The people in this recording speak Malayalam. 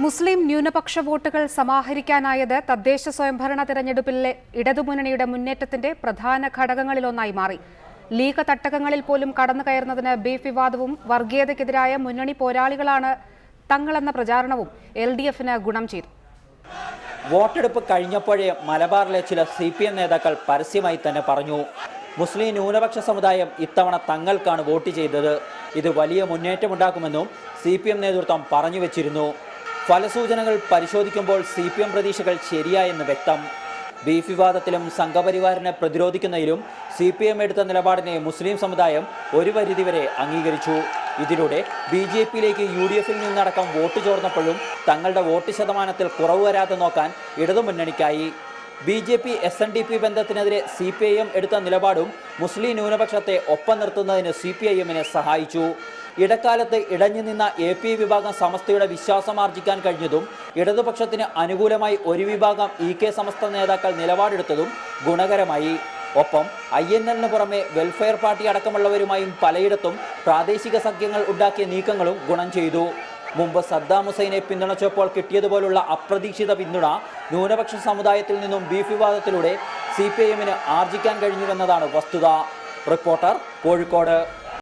മുസ്ലിം ന്യൂനപക്ഷ വോട്ടുകൾ സമാഹരിക്കാനായത് തദ്ദേശ സ്വയംഭരണ തെരഞ്ഞെടുപ്പിലെ ഇടതുമുന്നണിയുടെ മുന്നേറ്റത്തിന്റെ പ്രധാന ഘടകങ്ങളിലൊന്നായി മാറി. ലീഗ് തട്ടകങ്ങളിൽ പോലും കടന്നു കയറുന്നതിന് ബീഫ് വിവാദവും വർഗീയതയ്ക്കെതിരായ മുന്നണി പോരാളികളാണ് തങ്ങളെന്ന പ്രചാരണവും LDFന് ഗുണം ചെയ്തു. വോട്ടെടുപ്പ് കഴിഞ്ഞപ്പോഴേ മലബാറിലെ ചില CPM നേതാക്കൾ പരസ്യമായി തന്നെ പറഞ്ഞു, മുസ്ലിം ന്യൂനപക്ഷ സമുദായം ഇത്തവണ തങ്ങൾക്കാണ് വോട്ട് ചെയ്തത്. ഇത് വലിയ മുന്നേറ്റമുണ്ടാക്കുമെന്നും CPM നേതൃത്വം പറഞ്ഞു വെച്ചിരുന്നു. ഫലസൂചനകൾ പരിശോധിക്കുമ്പോൾ CPM പ്രതീക്ഷകൾ ശരിയായെന്ന് വ്യക്തം. ബീഫ് വിവാദത്തിലും സംഘപരിവാറിനെ പ്രതിരോധിക്കുന്നതിലും CPM എടുത്ത നിലപാടിനെ മുസ്ലിം സമുദായം ഒരു പരിധിവരെ അംഗീകരിച്ചു. ഇതിലൂടെ BJPയിലേക്ക് UDFൽ നിന്നടക്കം വോട്ട് ചോർന്നപ്പോഴും തങ്ങളുടെ വോട്ട് ശതമാനത്തിൽ കുറവ് വരാതെ നോക്കാൻ ഇടതുമുന്നണിക്കായി. BJP SNDP ബന്ധത്തിനെതിരെ CPIM എടുത്ത നിലപാടും മുസ്ലിം ന്യൂനപക്ഷത്തെ ഒപ്പം നിർത്തുന്നതിന് CPIMനെ സഹായിച്ചു. ഇടക്കാലത്ത് ഇടഞ്ഞു നിന്ന AP വിഭാഗം സമസ്തയുടെ വിശ്വാസം ആർജിക്കാൻ കഴിഞ്ഞതും ഇടതുപക്ഷത്തിന് അനുകൂലമായി ഒരു വിഭാഗം EK സമസ്ത നേതാക്കൾ നിലപാടെടുത്തതും ഗുണകരമായി. ഒപ്പം INLന് പുറമെ വെൽഫെയർ പാർട്ടി അടക്കമുള്ളവരുമായും പലയിടത്തും പ്രാദേശിക സഖ്യങ്ങൾ ഉണ്ടാക്കിയ നീക്കങ്ങളും ഗുണം ചെയ്തു. മുമ്പ് സദ്ദാം ഹുസൈനെ പിന്തുണച്ചപ്പോൾ കിട്ടിയതുപോലുള്ള അപ്രതീക്ഷിത പിന്തുണ ന്യൂനപക്ഷ സമുദായത്തിൽ നിന്നും ബീഫ് വിവാദത്തിലൂടെ CPIMന് ആർജിക്കാൻ കഴിഞ്ഞുവെന്നതാണ് വസ്തുത. റിപ്പോർട്ടർ, കോഴിക്കോട്.